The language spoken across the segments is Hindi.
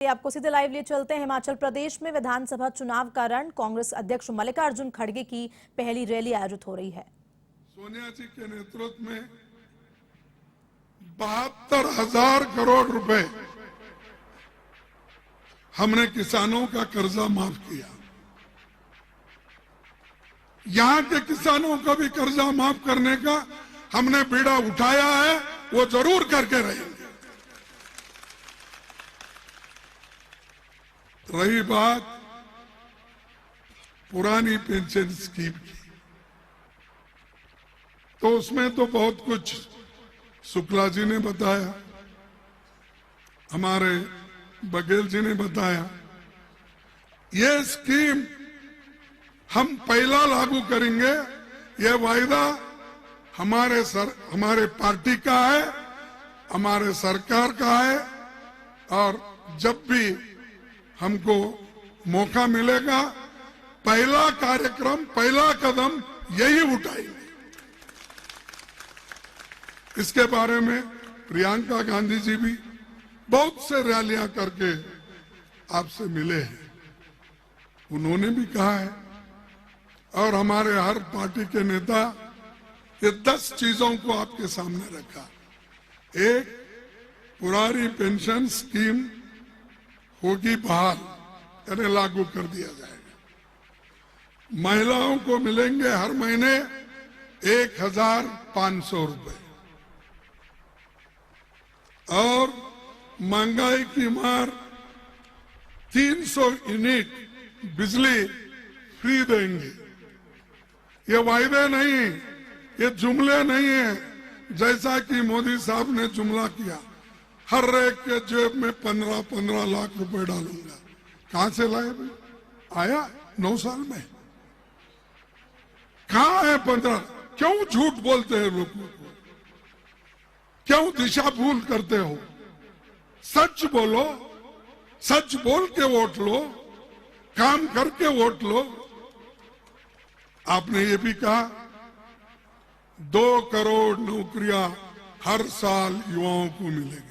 आपको सीधे लाइव ले चलते हैं। हिमाचल प्रदेश में विधानसभा चुनाव का रण, कांग्रेस अध्यक्ष मल्लिकार्जुन खड़गे की पहली रैली आयोजित हो रही है। सोनिया जी के नेतृत्व में 72,000 करोड़ रुपए हमने किसानों का कर्जा माफ किया। यहां के किसानों का भी कर्जा माफ करने का हमने बीड़ा उठाया है, वो जरूर करके रहेंगे। रही बात पुरानी पेंशन स्कीम की, तो उसमें तो बहुत कुछ शुक्ला जी ने बताया, हमारे बघेल जी ने बताया। ये स्कीम हम पहला लागू करेंगे, ये वायदा हमारे पार्टी का है, हमारे सरकार का है, और जब भी हमको मौका मिलेगा पहला कार्यक्रम, पहला कदम यही उठाएंगे। इसके बारे में प्रियंका गांधी जी भी बहुत से रैलियां करके आपसे मिले हैं, उन्होंने भी कहा है, और हमारे हर पार्टी के नेता ये 10 चीजों को आपके सामने रखा। एक, पुरानी पेंशन स्कीम होगी बहाल, यानी लागू कर दिया जाएगा। महिलाओं को मिलेंगे हर महीने 1,500 रुपए, और महंगाई की मार 300 यूनिट बिजली फ्री देंगे। ये वायदे नहीं, ये जुमले नहीं है जैसा कि मोदी साहब ने जुमला किया, हर एक के जेब में 15-15 लाख रुपए डालूंगा। कहां से लाए भाई? आया 9 साल में? कहां है 15? क्यों झूठ बोलते हैं लोगों को? क्यों दिशा भूल करते हो? सच बोलो, सच बोल के वोट लो, काम करके वोट लो। आपने ये भी कहा 2 करोड़ नौकरियां हर साल युवाओं को मिलेगी।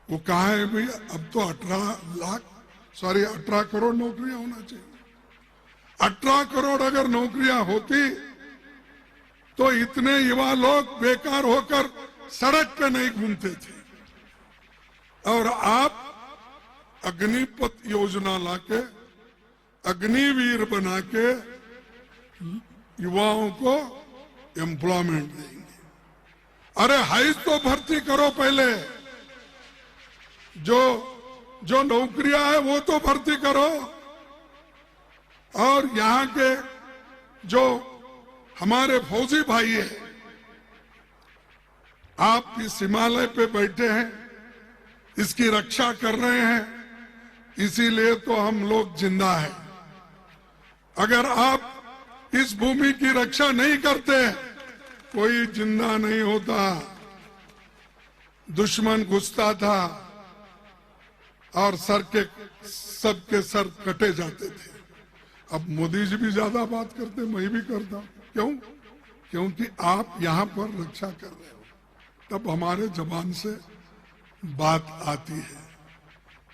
वो कहा है भैया? अब तो 18 करोड़ नौकरियां होना चाहिए। 18 करोड़ अगर नौकरियां होती तो इतने युवा लोग बेकार होकर सड़क पे नहीं घूमते थे। और आप अग्निपथ योजना लाके, अग्निवीर बना के युवाओं को एम्प्लॉयमेंट देंगे। अरे हाई तो भर्ती करो पहले, जो नौकरियां है वो तो भर्ती करो। और यहां के जो हमारे फौजी भाई है, आप इस हिमालय पे बैठे हैं, इसकी रक्षा कर रहे हैं, इसीलिए तो हम लोग जिंदा हैं। अगर आप इस भूमि की रक्षा नहीं करते, कोई जिंदा नहीं होता। दुश्मन घुसता था और सबके सर कटे जाते थे। अब मोदी जी भी ज्यादा बात करते, मैं भी करता। क्यों? क्योंकि आप यहां पर रक्षा कर रहे हो, तब हमारे जबान से बात आती है।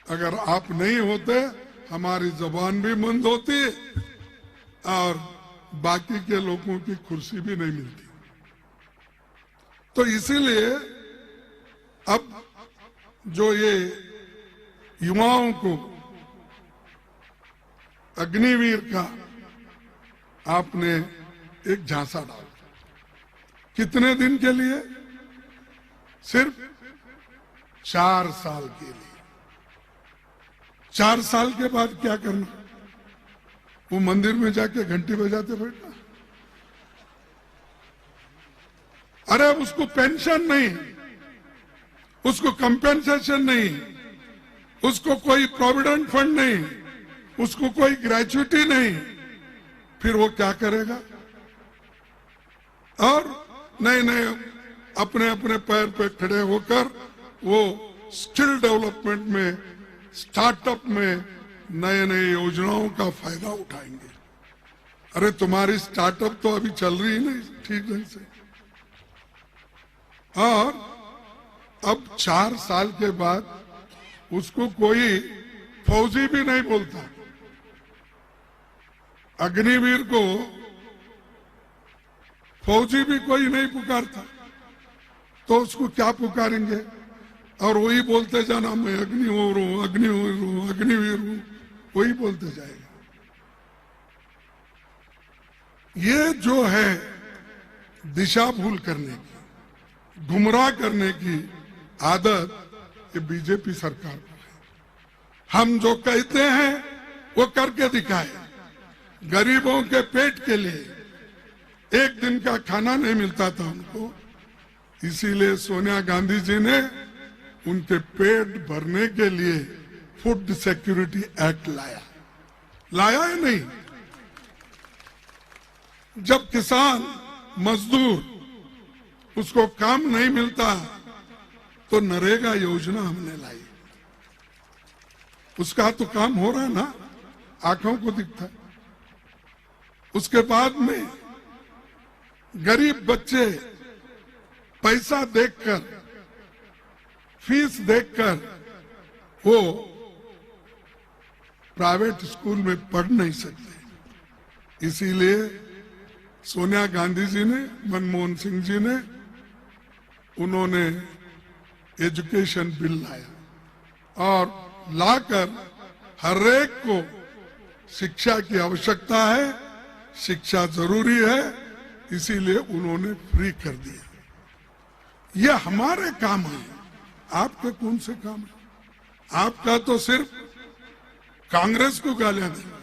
अगर आप नहीं होते, हमारी जबान भी बंद होती और बाकी के लोगों की कुर्सी भी नहीं मिलती। तो इसीलिए अब जो ये युवाओं को अग्निवीर का आपने एक झांसा डाला, कितने दिन के लिए? सिर्फ 4 साल के लिए। 4 साल के बाद क्या करना? वो मंदिर में जाके घंटी बजाते बैठना? अरे उसको पेंशन नहीं, उसको कंपेंसेशन नहीं, उसको कोई प्रोविडेंट फंड नहीं, उसको कोई ग्रेच्युटी नहीं, फिर वो क्या करेगा? और नए अपने अपने पैर पे खड़े होकर वो स्किल डेवलपमेंट में, स्टार्टअप में नए योजनाओं का फायदा उठाएंगे। अरे तुम्हारी स्टार्टअप तो अभी चल रही नहीं ठीक ढंग से, और अब 4 साल के बाद उसको कोई फौजी भी नहीं बोलता। अग्निवीर को फौजी भी कोई नहीं पुकारता, तो उसको क्या पुकारेंगे? और वही बोलते जाना, मैं अग्निवीर हूं, अग्निवीर हूं, अग्निवीर हूं, वही बोलते जाएगा। ये जो है दिशा भूल करने की, गुमराह करने की आदत ये बीजेपी सरकार को है। हम जो कहते हैं वो करके दिखाए। गरीबों के पेट के लिए एक दिन का खाना नहीं मिलता था उनको, इसीलिए सोनिया गांधी जी ने उनके पेट भरने के लिए फूड सिक्योरिटी एक्ट लाया है नहीं? जब किसान मजदूर उसको काम नहीं मिलता तो नरेगा योजना हमने लाई, उसका तो काम हो रहा है ना, आंखों को दिखता है। उसके बाद में गरीब बच्चे पैसा देखकर, फीस देखकर वो प्राइवेट स्कूल में पढ़ नहीं सकते। इसीलिए सोनिया गांधी जी ने, मनमोहन सिंह जी ने, उन्होंने एजुकेशन बिल लाया और लाकर हर एक को शिक्षा की आवश्यकता है, शिक्षा जरूरी है, इसीलिए उन्होंने फ्री कर दिया। ये हमारे काम है, आपके कौन से काम है? आपका तो सिर्फ कांग्रेस को गालियां देना।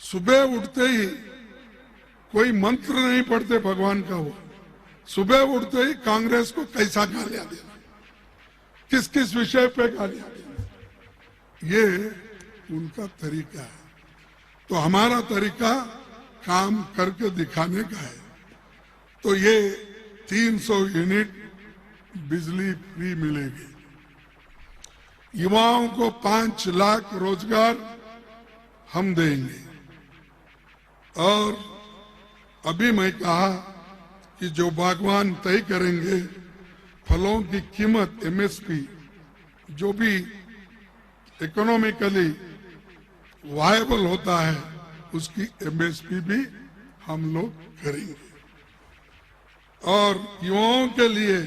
सुबह उठते ही कोई मंत्र नहीं पढ़ते भगवान का, वो सुबह उठते ही कांग्रेस को कैसा गालियां देना, किस किस विषय पे गालियां देना, ये उनका तरीका है। तो हमारा तरीका काम करके दिखाने का है। तो ये 300 यूनिट बिजली फ्री मिलेगी, युवाओं को 5 लाख रोजगार हम देंगे। और अभी मैं कहा कि जो बागवान तय करेंगे फलों की कीमत, एमएसपी, जो भी इकोनॉमिकली वायबल होता है उसकी एमएसपी भी हम लोग करेंगे। और युवाओं के लिए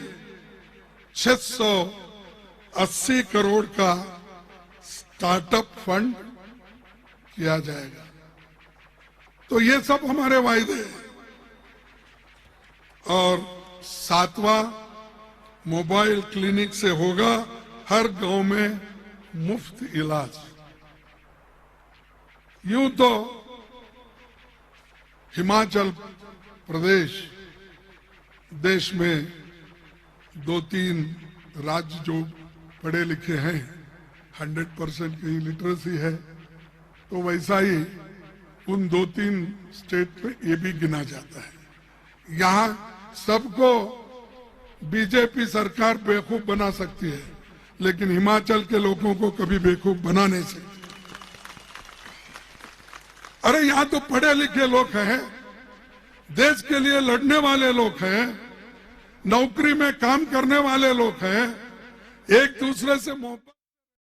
680 करोड़ का स्टार्टअप फंड किया जाएगा। तो ये सब हमारे वायदे हैं। और 7वां मोबाइल क्लिनिक से होगा हर गांव में मुफ्त इलाज। यूं तो हिमाचल प्रदेश देश में 2-3 राज्य जो पढ़े लिखे हैं, 100% की लिटरेसी है, तो वैसा ही उन 2-3 स्टेट में ये भी गिना जाता है। यहाँ सबको बीजेपी सरकार बेवकूफ बना सकती है, लेकिन हिमाचल के लोगों को कभी बेवकूफ बना नहीं सकती। अरे यहाँ तो पढ़े लिखे लोग हैं, देश के लिए लड़ने वाले लोग हैं, नौकरी में काम करने वाले लोग हैं, एक दूसरे से मोहब्बत